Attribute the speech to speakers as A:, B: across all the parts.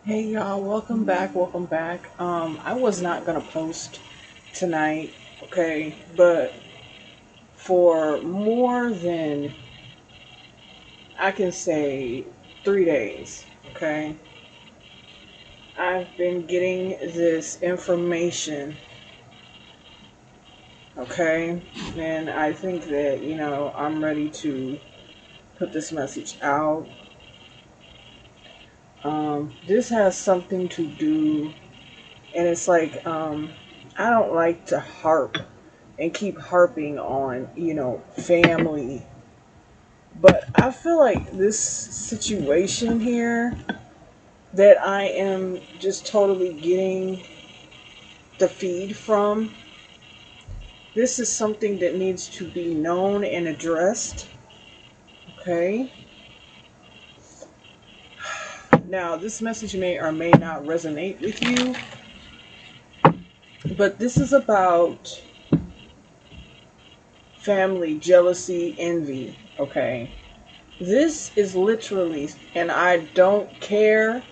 A: Hey y'all, welcome back, welcome back. I was not gonna post tonight, okay, but for more than I can say 3 days, okay, I've been getting this information, okay, and I think that, I'm ready to put this message out. This has something to do, and it's like, I don't like to harp and keep harping on, family. But I feel like this situation here that I am just totally getting the feed from, this is something that needs to be known and addressed. Okay. Now, this message may or may not resonate with you, but this is about family jealousy, envy. Okay. This is literally, and I don't care.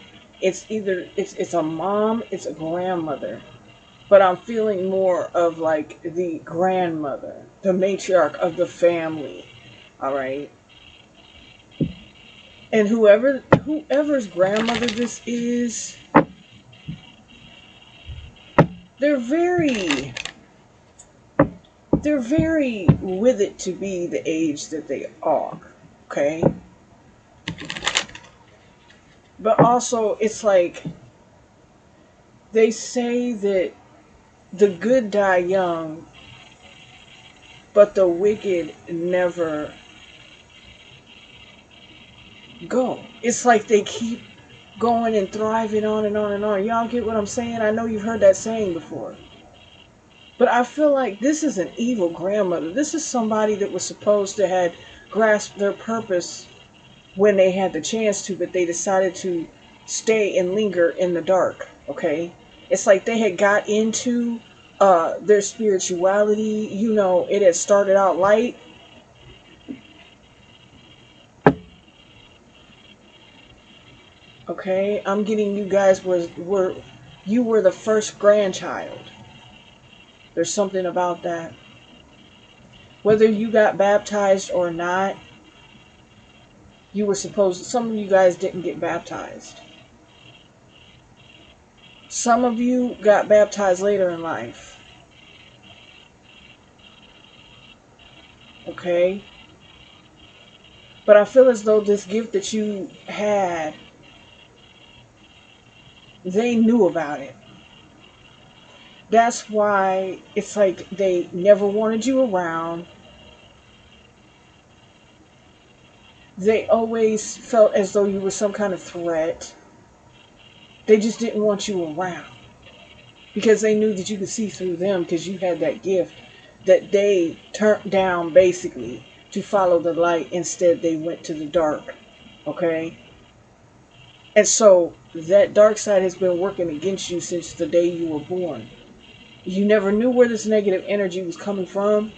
A: It's a mom, it's a grandmother, but I'm feeling more of like the grandmother, the matriarch of the family. All right, and whoever's grandmother this is, they're very they're very with it to be the age that they are. Okay, but also it's like they say that the good die young, but the wicked never go. It's like they keep going and thriving on and on and on. Y'all get what I'm saying? I know you've heard that saying before. But I feel like this is an evil grandmother. This is somebody that was supposed to have grasped their purpose when they had the chance to, but they decided to stay and linger in the dark. Okay? It's like they had got into their spirituality. It had started out light. Okay, I'm getting you guys were you were the first grandchild. There's something about that. Whether you got baptized or not, you were supposed. Some of you guys didn't get baptized. Some of you got baptized later in life. Okay, but I feel as though this gift that you had, they knew about it. That's why it's like they never wanted you around. They always felt as though you were some kind of threat. They just didn't want you around because they knew that you could see through them because you had that gift that they turned down basically to follow the light. Instead, they went to the dark. Okay? And so that dark side has been working against you since the day you were born. You never knew where this negative energy was coming from.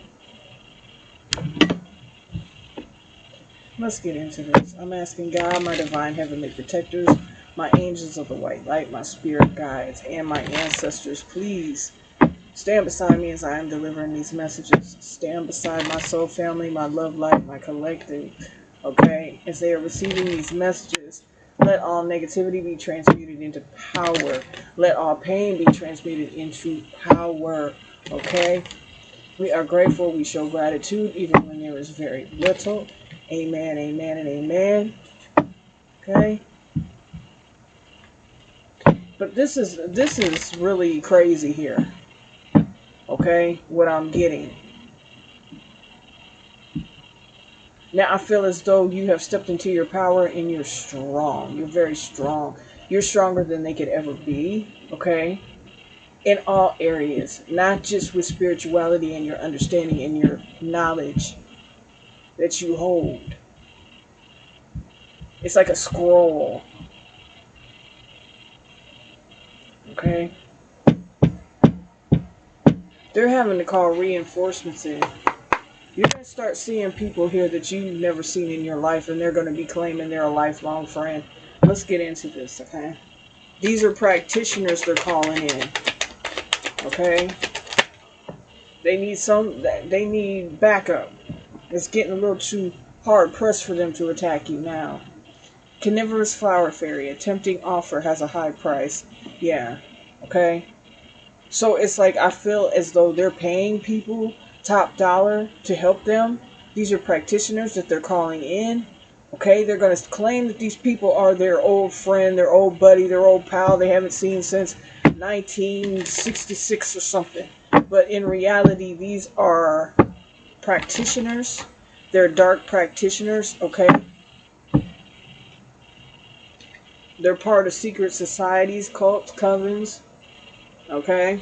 A: Let's get into this. I'm asking God, my divine heavenly protectors, my angels of the white light, my spirit guides, and my ancestors, please stand beside me as I am delivering these messages. Stand beside my soul family, my love light, my collective. Okay? As they are receiving these messages, let all negativity be transmuted into power. Let all pain be transmuted into power. Okay? We are grateful. We show gratitude even when there is very little. Amen, amen, and amen. Okay? But this is really crazy here. Okay? What I'm getting. Now I feel as though you have stepped into your power and you're strong. You're very strong. You're stronger than they could ever be, okay? In all areas, not just with spirituality and your understanding and your knowledge that you hold. It's like a scroll, okay? They're having to call reinforcements in. You're going to start seeing people here that you've never seen in your life, and they're going to be claiming they're a lifelong friend. Let's get into this, okay? These are practitioners they're calling in. Okay? They need backup. It's getting a little too hard pressed for them to attack you now. Carnivorous flower fairy. A tempting offer has a high price. Yeah. Okay? So it's like I feel as though they're paying people top dollar to help them. These are practitioners that they're calling in. Okay, they're going to claim that these people are their old friend, their old buddy, their old pal they haven't seen since 1966 or something. But in reality, these are practitioners. They're dark practitioners, okay? They're part of secret societies, cults, covens, okay?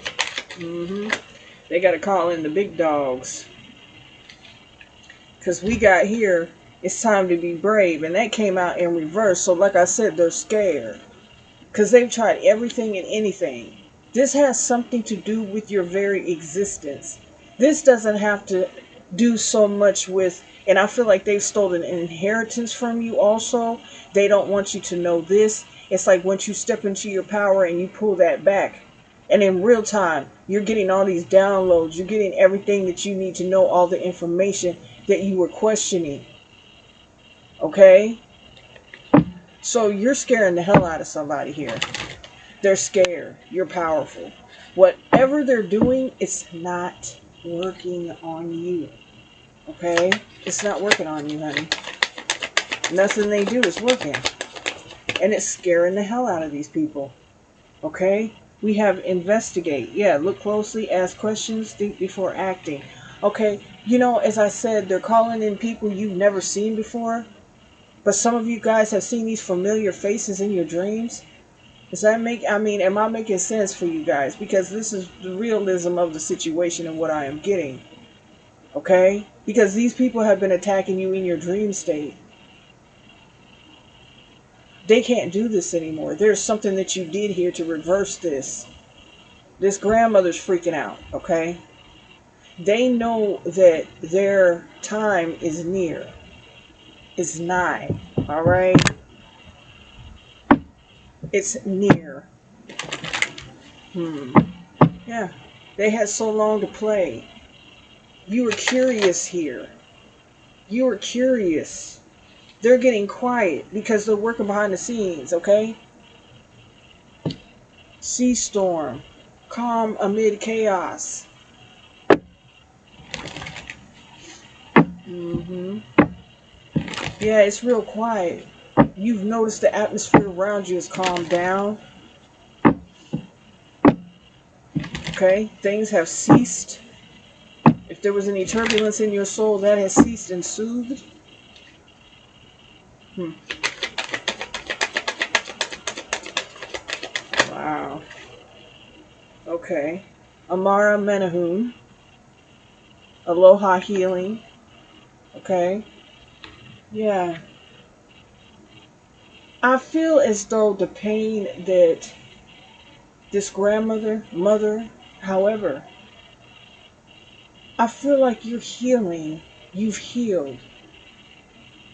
A: They got to call in the big dogs. Because we got here, it's time to be brave. And that came out in reverse. So like I said, they're scared. Because they've tried everything and anything. This has something to do with your very existence. This doesn't have to do so much with, and I feel like they've stolen an inheritance from you also. They don't want you to know this. It's like once you step into your power and you pull that back. And in real time, you're getting all these downloads. You're getting everything that you need to know, all the information that you were questioning. Okay? So you're scaring the hell out of somebody here. They're scared. You're powerful. Whatever they're doing, it's not working on you. Okay? It's not working on you, honey. Nothing they do is working. And it's scaring the hell out of these people. Okay? We have investigate. Yeah, look closely, ask questions, think before acting. Okay, as I said, they're calling in people you've never seen before. But some of you guys have seen these familiar faces in your dreams. Does that am I making sense for you guys? Because this is the realism of the situation and what I am getting. Okay? Because these people have been attacking you in your dream state. They can't do this anymore. There's something that you did here to reverse this. This grandmother's freaking out, okay? They know that their time is near. It's nigh, all right? It's near. Yeah. They had so long to play. You were curious here. You were curious. They're getting quiet because they're working behind the scenes, okay? Sea storm. Calm amid chaos. Yeah, it's real quiet. You've noticed the atmosphere around you has calmed down. Okay? Things have ceased. If there was any turbulence in your soul, that has ceased and soothed. Wow. Okay. Amara Menahun. Aloha healing. Okay. Yeah. I feel as though the pain that this mother, however, I feel like you're healing. You've healed.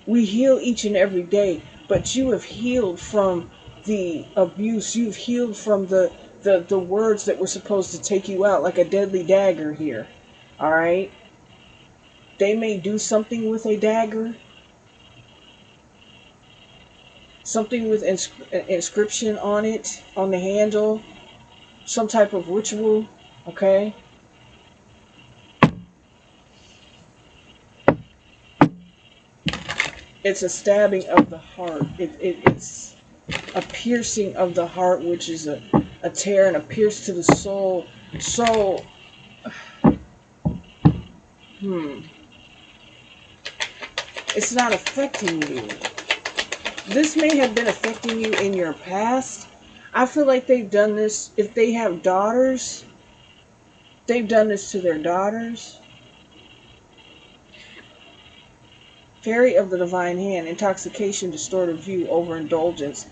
A: We heal each and every day, but you have healed from the abuse. You've healed from the words that were supposed to take you out like a deadly dagger here. All right? They may do something with a dagger. Something with inscription on it, on the handle. Some type of ritual. Okay? It's a stabbing of the heart. It's a piercing of the heart, which is a tear and a pierce to the soul. So, it's not affecting you. This may have been affecting you in your past. I feel like they've done this. If they have daughters, they've done this to their daughters. Fairy of the Divine Hand, intoxication, distorted view, overindulgence.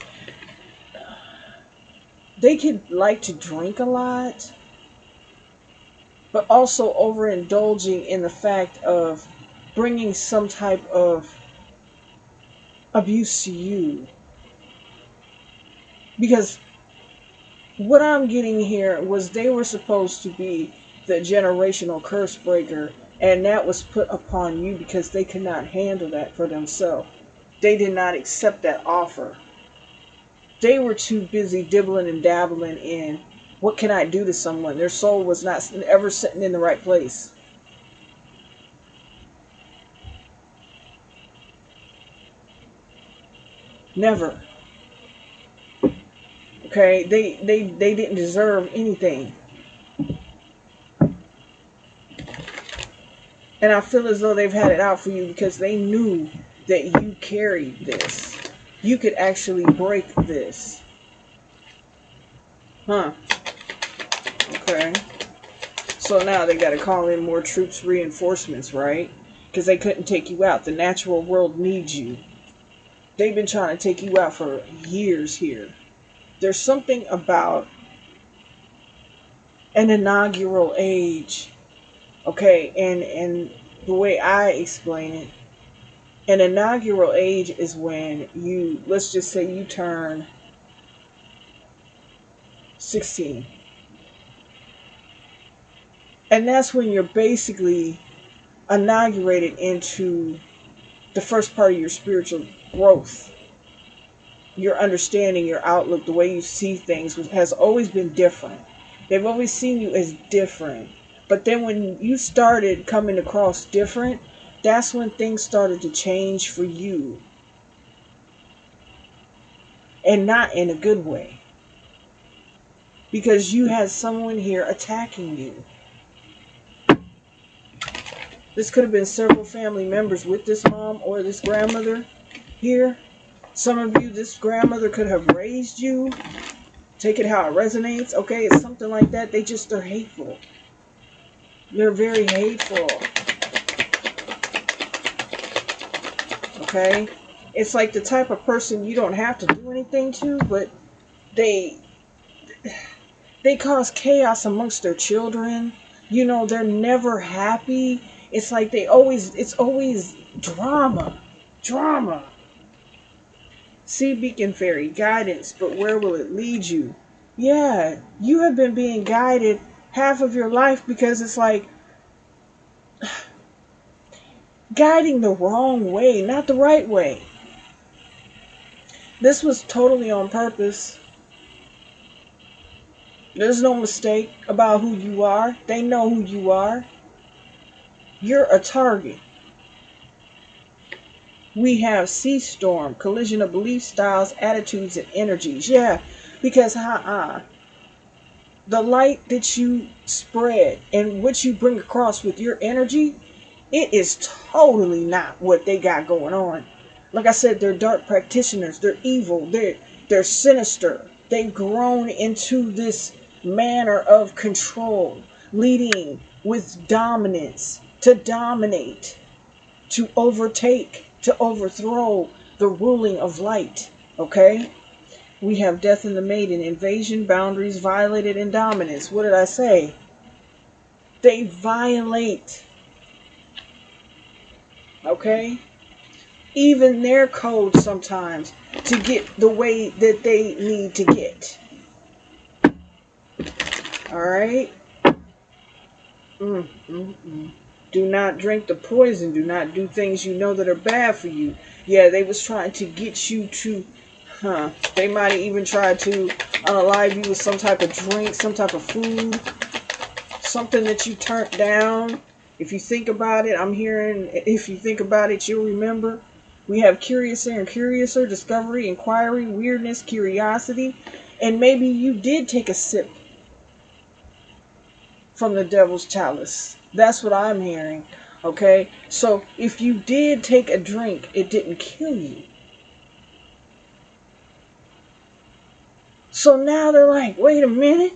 A: They could like to drink a lot, but also overindulging in the fact of bringing some type of abuse to you. Because What I'm getting here was they were supposed to be the generational curse breaker, and that was put upon you because they could not handle that for themselves. They did not accept that offer. They were too busy dibbling and dabbling in what can I do to someone. Their soul was not ever sitting in the right place. Never. Okay, they didn't deserve anything. And I feel as though they've had it out for you because they knew that you carried this. You could actually break this. Huh. Okay. So now they got to call in more troops, reinforcements, right? Because they couldn't take you out. The natural world needs you. They've been trying to take you out for years here. There's something about an inaugural age. Okay, and the way I explain it, an inaugural age is when you, let's just say you turn 16. And that's when you're basically inaugurated into the first part of your spiritual growth. Your understanding, your outlook, the way you see things has always been different. They've always seen you as different. But then when you started coming across different, that's when things started to change for you. And not in a good way. Because you had someone here attacking you. This could have been several family members with this mom or this grandmother here. Some of you, this grandmother could have raised you. Take it how it resonates. Okay, it's something like that. They're hateful. They're very hateful. Okay? It's like the type of person you don't have to do anything to, but they cause chaos amongst their children. You know, they're never happy. It's like it's always drama. Drama. Sea beacon fairy, guidance, but where will it lead you? Yeah, you have been being guided half of your life because it's like guiding the wrong way, not the right way. This was totally on purpose. There's no mistake about who you are. They know who you are. You're a target. We have sea storm, collision of belief styles, attitudes, and energies. Yeah, because the light that you spread and what you bring across with your energy, it is totally not what they got going on. Like I said, they're dark practitioners. They're evil. They're sinister. They've grown into this manner of control, leading with dominance, to dominate, to overtake, to overthrow the ruling of light. Okay? We have death in the maiden, invasion, boundaries violated, and dominance. What did I say? They violate. Okay? Even their code sometimes to get the way that they need to get. Alright? Do not drink the poison. Do not do things you know that are bad for you. Yeah, they was trying to get you to, they might have even tried to unalive you with some type of drink, some type of food, something that you turned down. If you think about it, I'm hearing, if you think about it, you'll remember. We have curiouser and curiouser, discovery, inquiry, weirdness, curiosity, and maybe you did take a sip from the devil's chalice. That's what I'm hearing. Okay? So if you did take a drink, it didn't kill you. So now they're like, wait a minute.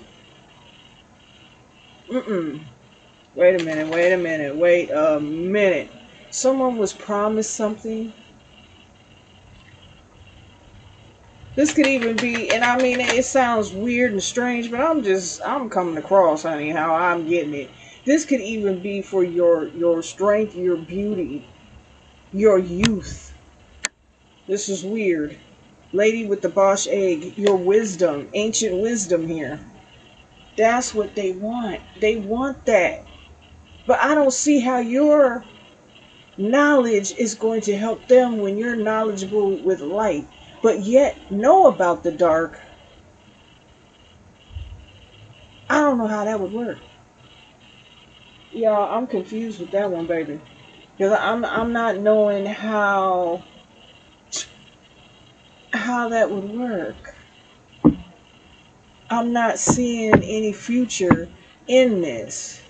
A: Wait a minute. Someone was promised something. This could even be, and I mean, it sounds weird and strange, but I'm coming across, honey, how I'm getting it. This could even be for your strength, your beauty, your youth. This is weird. Lady with the Bosch egg, your wisdom, ancient wisdom here. That's what they want. They want that. But I don't see how your knowledge is going to help them when you're knowledgeable with light, but yet know about the dark. I don't know how that would work. Y'all, I'm confused with that one, baby. Because I'm not knowing how that would work. I'm not seeing any future in this.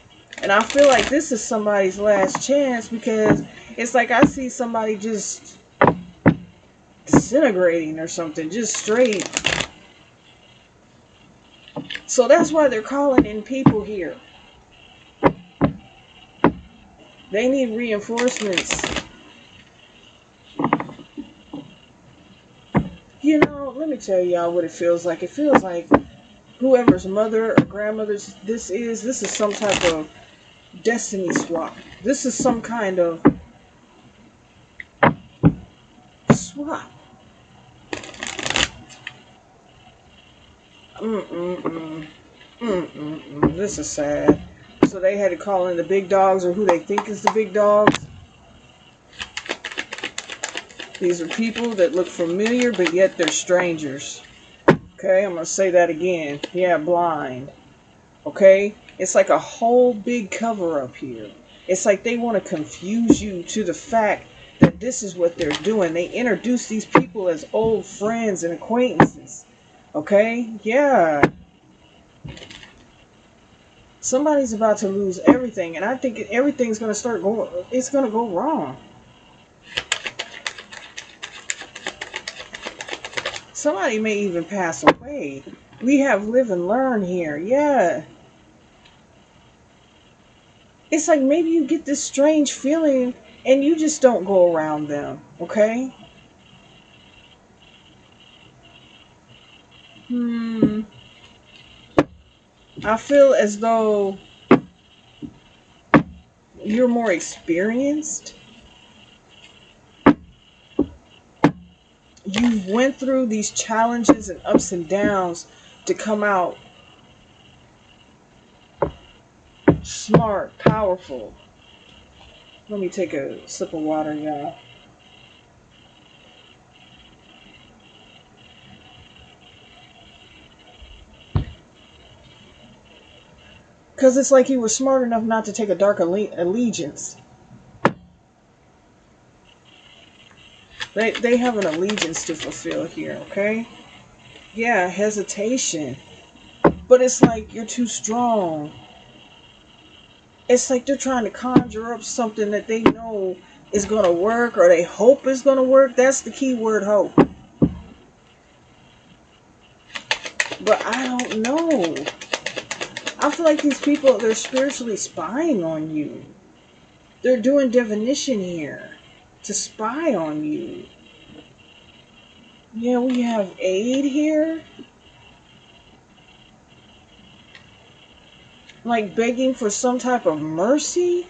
A: And I feel like this is somebody's last chance because it's like I see somebody just disintegrating or something, just straight. So that's why they're calling in people here. They need reinforcements. You know, let me tell y'all what it feels like. It feels like whoever's mother or grandmother this is some type of destiny swap. This is some kind of swap. Mm-mm-mm. Mm-mm-mm. This is sad. So they had to call in the big dogs or who they think is the big dogs. These are people that look familiar, but yet they're strangers. Okay, I'm going to say that again. Yeah, blind. Okay? It's like a whole big cover up here. It's like they want to confuse you to the fact that this is what they're doing. They introduce these people as old friends and acquaintances. Okay? Yeah. Somebody's about to lose everything, and I think everything's going to start going, it's going to go wrong. Somebody may even pass away. We have live and learn here. Yeah. It's like maybe you get this strange feeling and you just don't go around them. Okay? I feel as though you're more experienced. You went through these challenges and ups and downs to come out smart, powerful. Let me take a sip of water, y'all. Because it's like you were smart enough not to take a dark allegiance. They have an allegiance to fulfill here, okay? Yeah, hesitation. But it's like you're too strong. It's like they're trying to conjure up something that they know is going to work or they hope is going to work. That's the key word, hope. But I don't know. I feel like these people, they're spiritually spying on you. They're doing divination here to spy on you. Yeah, we have aid here. Like begging for some type of mercy,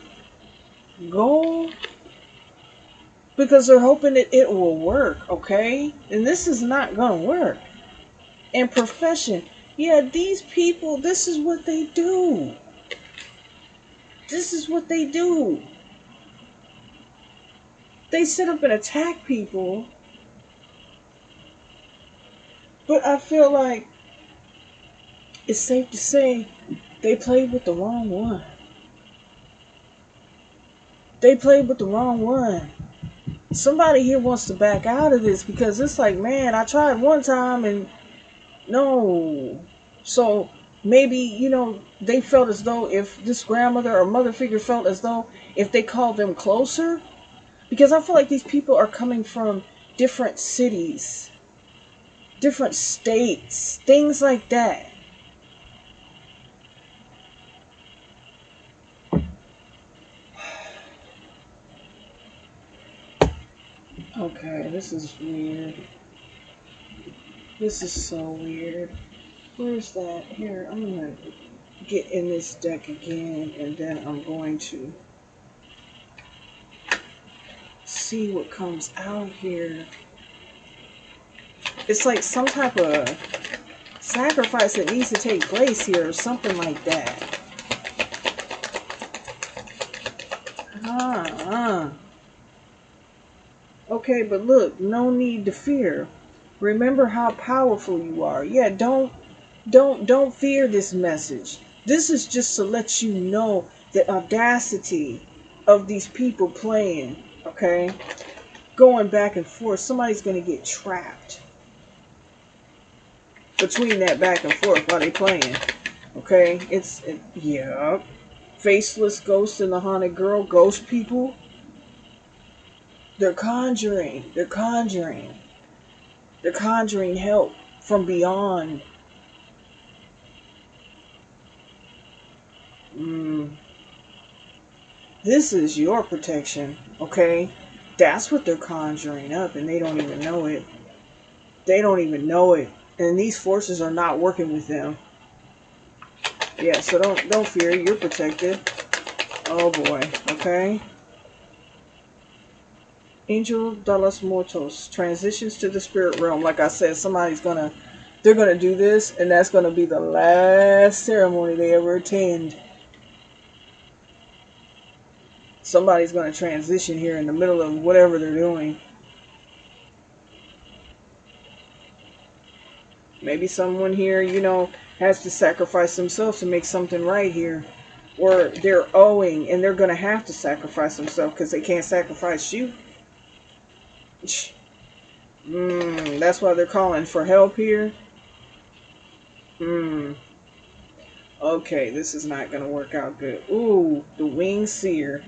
A: goal. Because they're hoping that it will work, okay? And this is not going to work. And profession. Yeah, these people, this is what they do. This is what they do. They sit up and attack people. But I feel like it's safe to say they played with the wrong one. They played with the wrong one. Somebody here wants to back out of this because it's like, man, I tried one time and no. So maybe, they felt as though if this grandmother or mother figure felt as though if they called them closer, because I feel like these people are coming from different cities, different states, things like that. Okay, this is weird. This is so weird. Where's that? Here, I'm going to get in this deck again and then I'm going to see what comes out here. It's like some type of sacrifice that needs to take place here or something like that. Okay, but look, no need to fear. Remember how powerful you are. Yeah, don't fear this message. This is just to let you know the audacity of these people playing, okay? Going back and forth. Somebody's going to get trapped between that back and forth while they playing. Okay? Yeah. Faceless ghost and the haunted girl, ghost people. They're conjuring. They're conjuring help from beyond. This is your protection, okay? That's what they're conjuring up, and they don't even know it. They don't even know it. And these forces are not working with them. Yeah, so don't fear, you're protected. Oh boy, okay? Angel de los Muertos transitions to the spirit realm. Like I said, they're gonna do this, and that's gonna be the last ceremony they ever attend. Somebody's gonna transition here in the middle of whatever they're doing. Maybe someone here, has to sacrifice themselves to make something right here. Or they're owing, and they're gonna have to sacrifice themselves because they can't sacrifice you. That's why they're calling for help here. Okay, this is not gonna work out good. Ooh, the winged seer.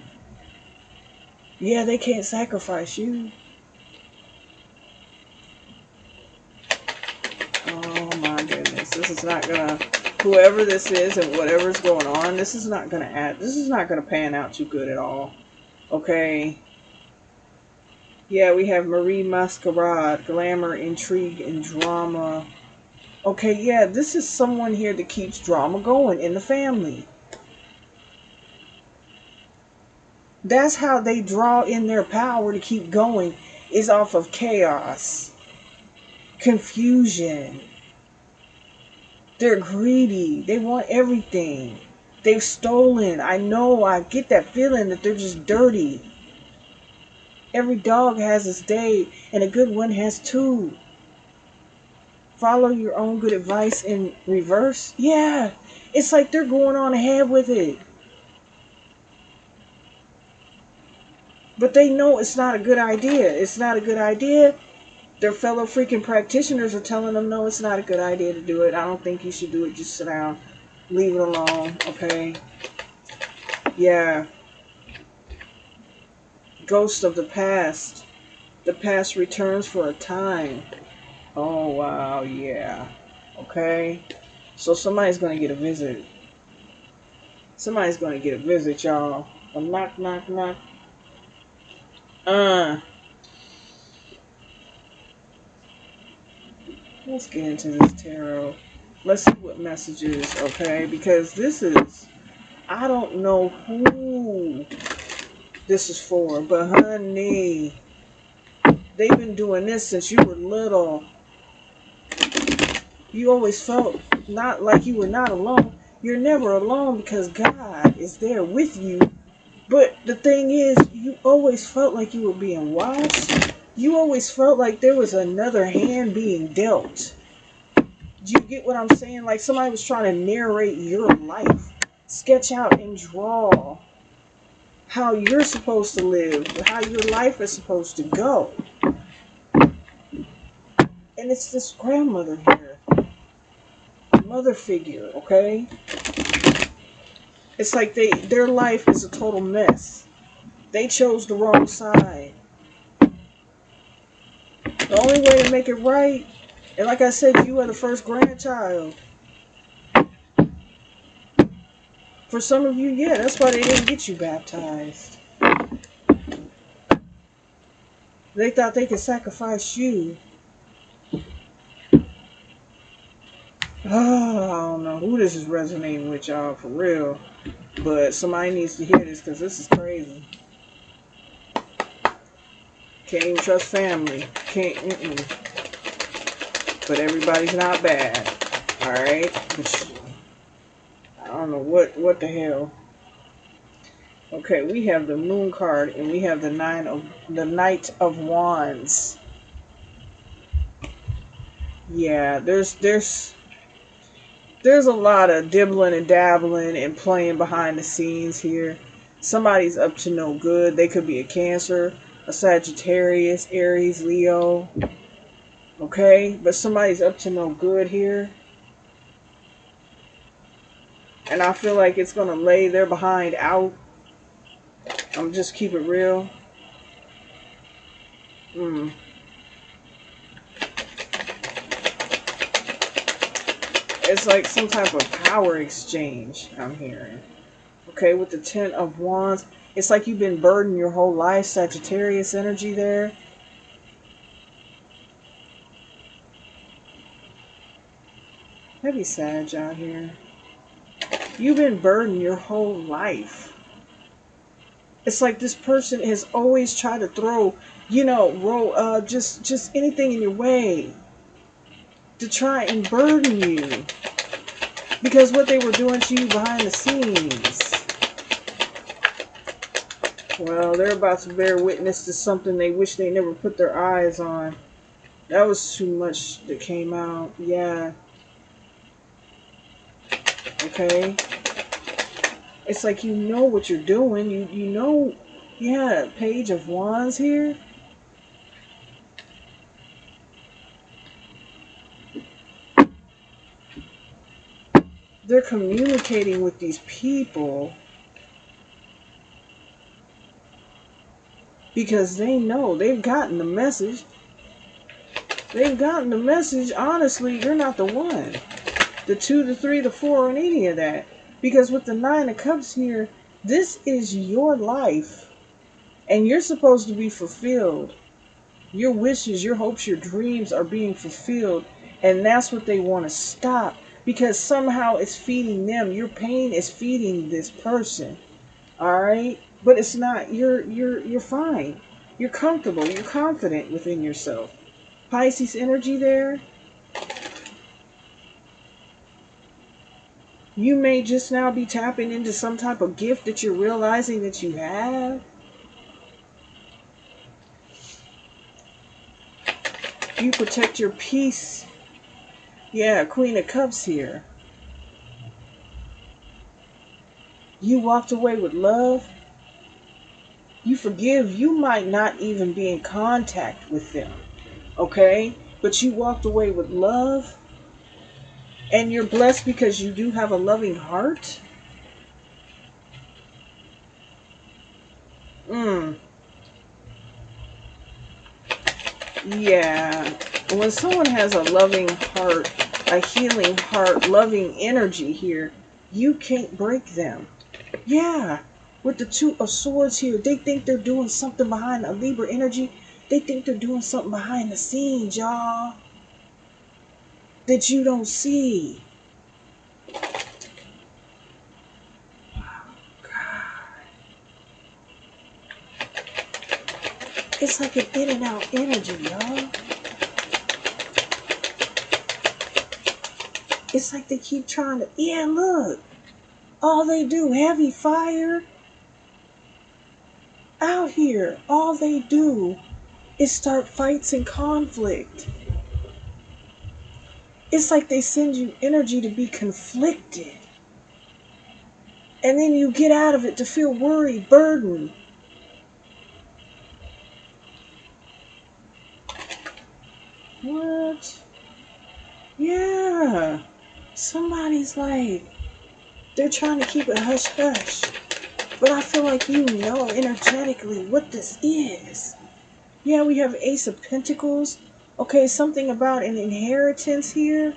A: Yeah, they can't sacrifice you. Oh my goodness, this is not gonna. Whoever this is and whatever's going on, this is not gonna pan out too good at all. Okay. Yeah, we have Marie Masquerade, glamour, intrigue, and drama. Okay, yeah, this is someone here that keeps drama going in the family. That's how they draw in their power to keep going, is off of chaos, confusion. They're greedy. They want everything. They've stolen. I get that feeling that they're just dirty. Every dog has its day, and a good one has two. Follow your own good advice in reverse. Yeah, it's like they're going on ahead with it. But they know it's not a good idea. It's not a good idea. Their fellow freaking practitioners are telling them, no, it's not a good idea to do it. I don't think you should do it. Just sit down. Leave it alone, okay? Yeah. Ghost of the past. The past returns for a time. Oh, wow, yeah. Okay? So somebody's going to get a visit. Somebody's going to get a visit, y'all. A knock, knock, knock. Let's get into this tarot. Let's see what messages, okay? Because I don't know who this is for, but honey, they've been doing this since you were little. You always felt not like you were not alone. You're never alone because God is there with you. But the thing is, you always felt like you were being watched. You always felt like there was another hand being dealt. Do you get what I'm saying? Like somebody was trying to narrate your life, sketch out and draw how you're supposed to live, how your life is supposed to go. And it's this grandmother here, mother figure, okay? It's like their life is a total mess. They chose the wrong side. The only way to make it right, and like I said, you are the first grandchild. For some of you, yeah, that's why they didn't get you baptized. They thought they could sacrifice you. Oh, I don't know who this is resonating with, y'all, for real. But somebody needs to hear this because this is crazy. Can't even trust family. Can't. but everybody's not bad. All right, I don't know what the hell. Okay, we have the Moon card, and we have the Knight of Wands. Yeah, there's a lot of dibbling and dabbling and playing behind the scenes here. Somebody's up to no good. They could be a Cancer, a Sagittarius, Aries, Leo. Okay, but somebody's up to no good here. And I feel like it's gonna lay their behind out. I'm just keep it real. It's like some type of power exchange I'm hearing. Okay, with the Ten of Wands, it's like you've been burdened your whole life. Sagittarius energy there. Heavy Sag out here. You've been burdened your whole life. It's like this person has always tried to throw, just anything in your way to try and burden you. Because what they were doing to you behind the scenes. Well, they're about to bear witness to something they wish they never put their eyes on. That was too much that came out. Yeah. Okay. It's like you know what you're doing. You know. Yeah, Page of Wands here. They're communicating with these people because they know they've gotten the message. They've gotten the message. Honestly, you're not the one. The 2, the 3, the 4, and any of that. Because with the 9 of Cups here, this is your life. And you're supposed to be fulfilled. Your wishes, your hopes, your dreams are being fulfilled. And that's what they want to stop. Because somehow it's feeding them. Your pain is feeding this person. Alright? But it's not. You're fine. You're comfortable. You're confident within yourself. Pisces energy there. You may just now be tapping into some type of gift that you're realizing that you have. You protect your peace. Yeah, Queen of Cups here. You walked away with love. You forgive. You might not even be in contact with them. Okay? But you walked away with love. And you're blessed because you do have a loving heart. Yeah. When someone has a loving heart, a healing heart, loving energy here, you can't break them. Yeah. With the 2 of Swords here, they think they're doing something behind a Libra energy. They think they're doing something behind the scenes, y'all, that you don't see. It's like an in and out energy, y'all. It's like they keep trying to, yeah, look. All they do, heavy fire. Out here, all they do is start fights and conflict. It's like they send you energy to be conflicted. And then you get out of it to feel worried, burdened. What? Yeah. Somebody's like, they're trying to keep it hush hush. But I feel like you know energetically what this is. Yeah, we have Ace of Pentacles. Okay, something about an inheritance here.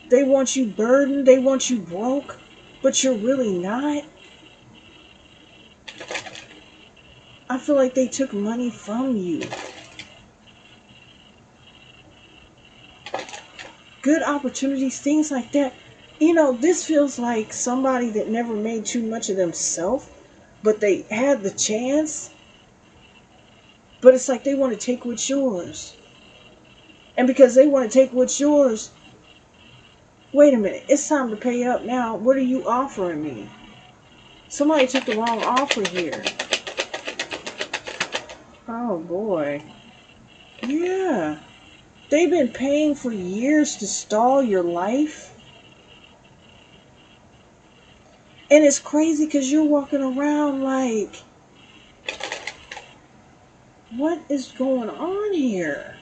A: They want you burdened. They want you broke. But you're really not. I feel like they took money from you. Good opportunities, things like that. You know, this feels like somebody that never made too much of themselves, but they had the chance. But it's like they want to take what's yours. And because they want to take what's yours, wait a minute, it's time to pay up now. What are you offering me? Somebody took the wrong offer here. Oh boy. Yeah. They've been paying for years to stall your life. And it's crazy because you're walking around like, what is going on here?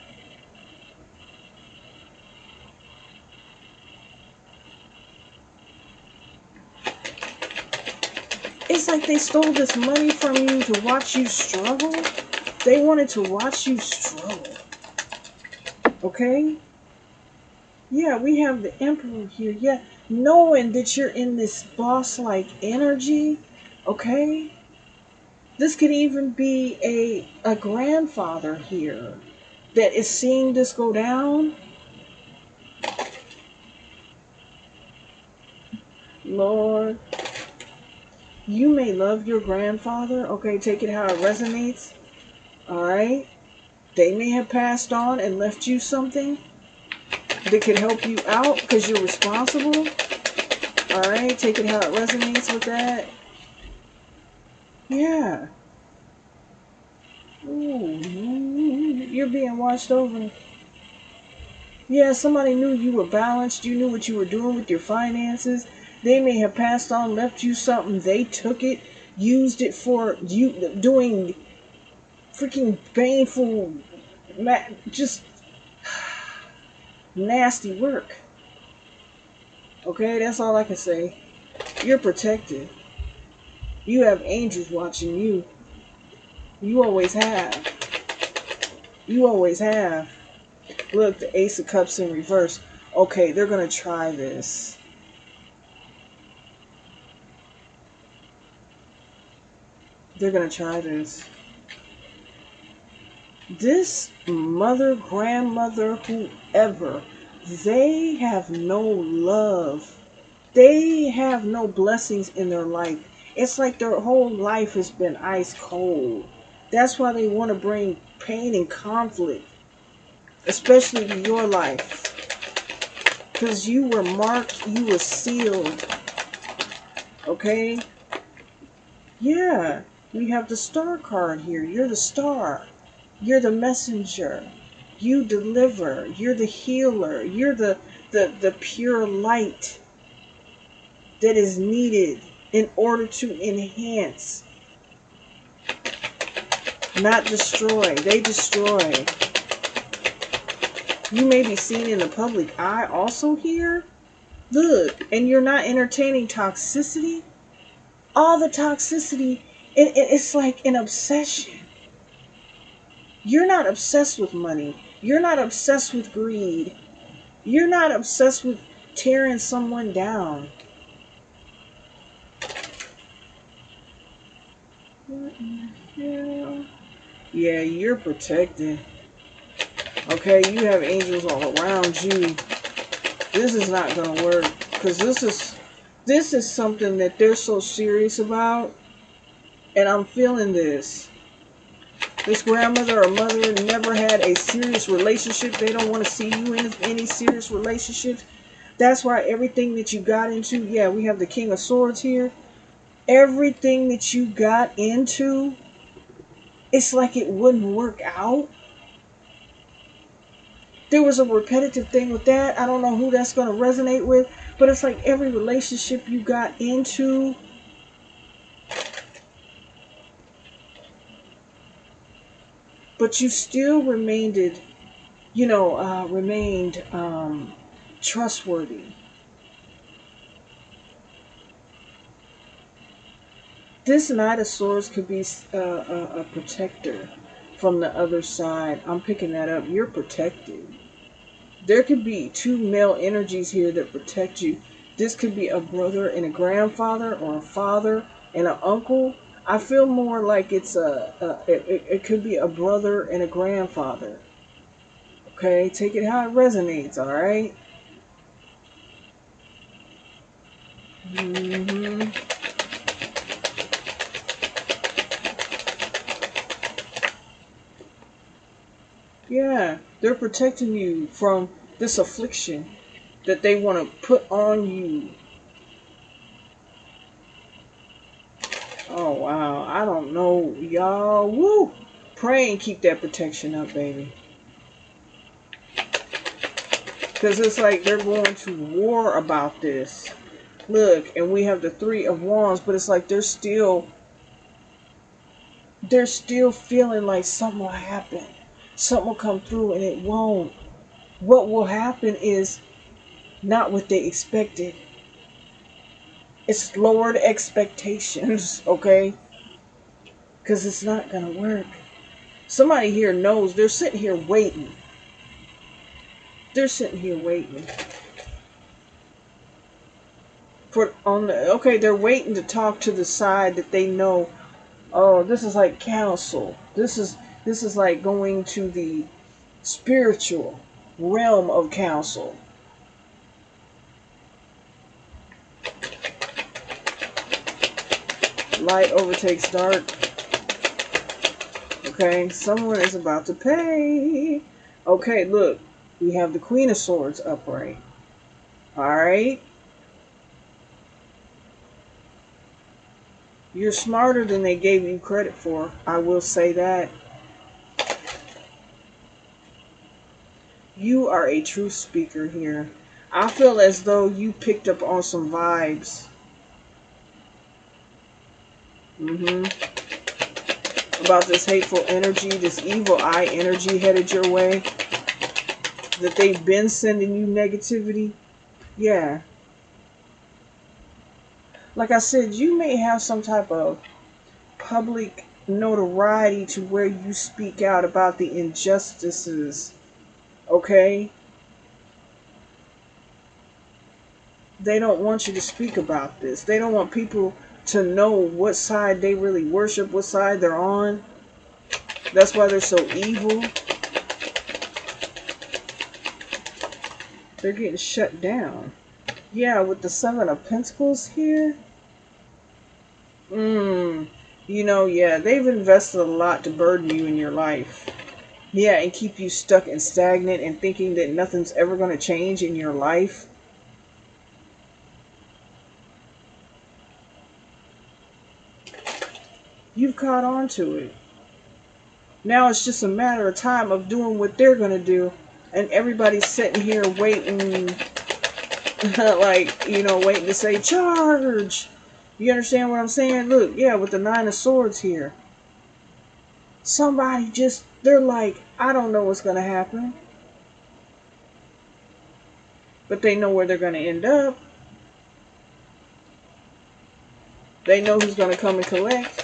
A: It's like they stole this money from you to watch you struggle. They wanted to watch you struggle. Okay? Yeah, we have the Emperor here. Yeah, knowing that you're in this boss-like energy. Okay? This could even be a grandfather here that is seeing this go down. Lord, you may love your grandfather. Okay, take it how it resonates. All right? They may have passed on and left you something that could help you out because you're responsible. All right, take it how it resonates with that. Yeah. Ooh, you're being watched over. Yeah, somebody knew you were balanced. You knew what you were doing with your finances. They may have passed on, left you something. They took it, used it for you doing freaking painful, just nasty work. Okay, that's all I can say. You're protected. You have angels watching you. You always have. You always have. Look, the Ace of Cups in reverse. Okay, they're going to try this. They're going to try this. This mother, grandmother, whoever, they have no love. They have no blessings in their life. It's like their whole life has been ice cold. That's why they want to bring pain and conflict, especially to your life. Because you were marked, you were sealed. Okay? Yeah. We have the star card here. You're the star. You're the messenger. You deliver. You're the healer. You're the pure light that is needed in order to enhance, not destroy. They destroy. You may be seen in the public eye also here. Look, and you're not entertaining toxicity. All the toxicity, it's like an obsession. You're not obsessed with money. You're not obsessed with greed. You're not obsessed with tearing someone down. What in the hell? Yeah, you're protected. Okay, you have angels all around you. This is not gonna work because this is something that they're so serious about, and I'm feeling this. This grandmother or mother never had a serious relationship. They don't want to see you in any serious relationships. That's why everything that you got into, yeah, we have the King of Swords here. Everything that you got into, it's like it wouldn't work out. There was a repetitive thing with that. I don't know who that's going to resonate with, but it's like every relationship you got into, but you still remained, trustworthy. This Knight of Swords could be a protector from the other side. I'm picking that up. You're protected. There could be two male energies here that protect you. This could be a brother and a grandfather, or a father and an uncle. I feel more like it's it could be a brother and a grandfather. Okay, take it how it resonates. All right. Mm-hmm. Yeah, They're protecting you from this affliction that they want to put on you. Oh, wow. I don't know, y'all. Woo! Pray and keep that protection up, baby. Because it's like they're going to war about this. Look, and we have the Three of Wands, but it's like they're still feeling like something will happen. Something will come through and it won't. What will happen is not what they expected. It's lowered expectations, okay? Because it's not going to work. Somebody here knows. They're sitting here waiting. They're sitting here waiting. They're waiting to talk to the side that they know, oh, this is like counsel. This is like going to the spiritual realm of counsel. Light overtakes dark. Okay, someone is about to pay. Okay, look, we have the Queen of Swords upright. Alright. You're smarter than they gave you credit for. I will say that. You are a true speaker here. I feel as though you picked up on some vibes. About this hateful energy, this evil eye energy headed your way. That they've been sending you negativity. Yeah. Like I said, you may have some type of public notoriety to where you speak out about the injustices. Okay? They don't want you to speak about this. They don't want people to know what side they really worship, what side they're on. That's why they're so evil. They're getting shut down. Yeah, with the Seven of Pentacles here. Yeah, they've invested a lot to burden you in your life. Yeah, and keep you stuck and stagnant and thinking that nothing's ever going to change in your life. You've caught on to it. Now it's just a matter of time of doing what they're going to do. And everybody's sitting here waiting, waiting to say, charge. You understand what I'm saying? Look, yeah, with the Nine of Swords here. Somebody they're like, I don't know what's going to happen. But they know where they're going to end up. They know who's going to come and collect.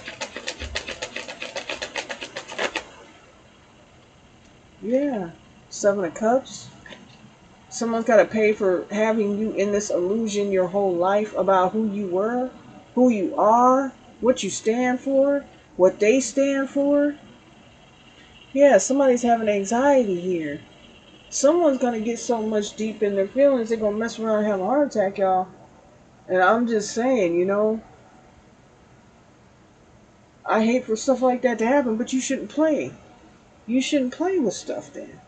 A: Yeah. Seven of Cups. Someone's got to pay for having you in this illusion your whole life about who you were, who you are, what you stand for, what they stand for. Yeah, somebody's having anxiety here. Someone's going to get so much deep in their feelings, they're going to mess around and have a heart attack, y'all. And I'm just saying, I hate for stuff like that to happen, but you shouldn't play. You shouldn't play with stuff then.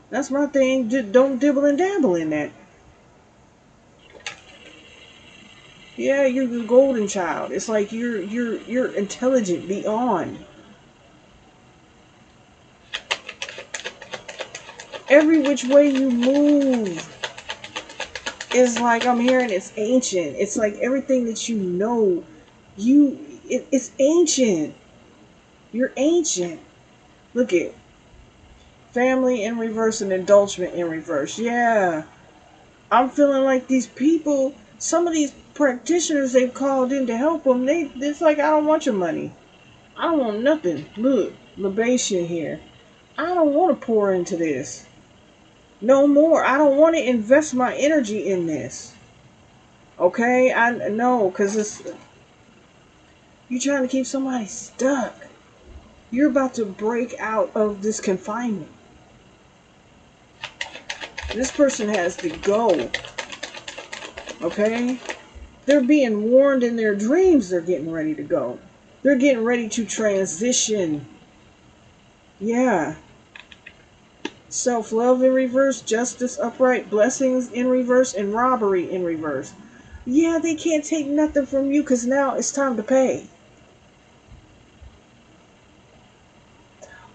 A: That's my thing. Don't dibble and dabble in that. Yeah, you're the golden child. It's like you're intelligent beyond. Every which way you move is like, I'm hearing it's ancient. It's like everything that you know, it's ancient. You're ancient. Look at family in reverse and indulgement in reverse. Yeah. I'm feeling like these people, some of these practitioners they've called in to help them, it's like, I don't want your money. I don't want nothing. Look, libation here. I don't want to pour into this. No more. I don't want to invest my energy in this. Okay? I know, because you're trying to keep somebody stuck. You're about to break out of this confinement. This person has to go. Okay? They're being warned in their dreams they're getting ready to go. They're getting ready to transition. Yeah. Self-love in reverse, justice upright, blessings in reverse, and robbery in reverse. Yeah, they can't take nothing from you because now it's time to pay.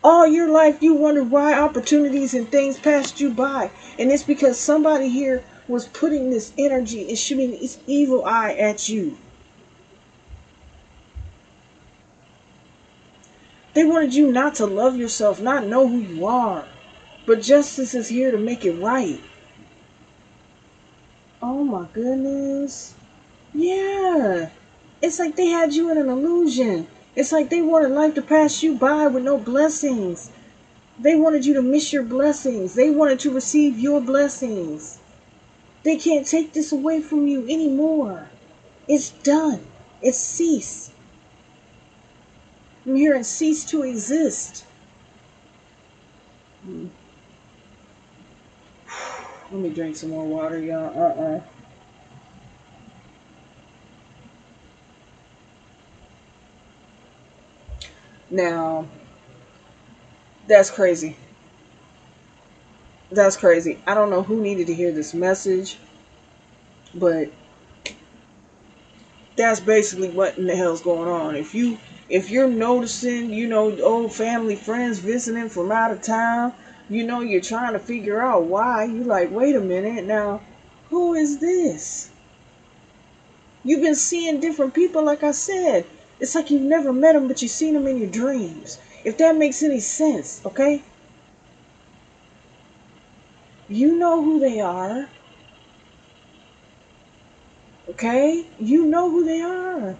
A: All your life you wondered why opportunities and things passed you by. And it's because somebody here was putting this energy and shooting its evil eye at you. They wanted you not to love yourself, not know who you are. But justice is here to make it right. Oh my goodness. Yeah. It's like they had you in an illusion. It's like they wanted life to pass you by with no blessings. They wanted you to miss your blessings. They wanted to receive your blessings. They can't take this away from you anymore. It's done. It's ceased. I'm hearing cease to exist. Let me drink some more water, y'all. Now, that's crazy. That's crazy. I don't know who needed to hear this message, but that's basically what in the hell's going on. If you're noticing, old family friends visiting from out of town, you're trying to figure out why. You like, wait a minute now, who is this? You've been seeing different people, like I said. It's like you've never met them, but you've seen them in your dreams. If that makes any sense, okay? You know who they are, okay? You know who they are.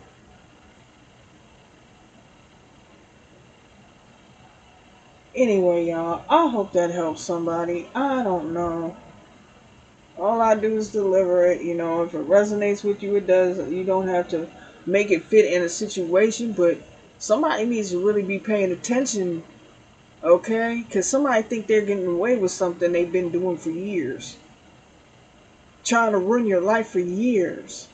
A: Anyway, y'all, I hope that helps somebody. I don't know. All I do is deliver it. If it resonates with you, it does. You don't have to make it fit in a situation, but somebody needs to really be paying attention, okay? Because somebody think they're getting away with something they've been doing for years. Trying to ruin your life for years.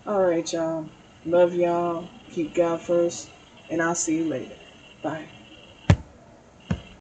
A: All right, y'all. Love y'all. Keep God first. And I'll see you later. Bye.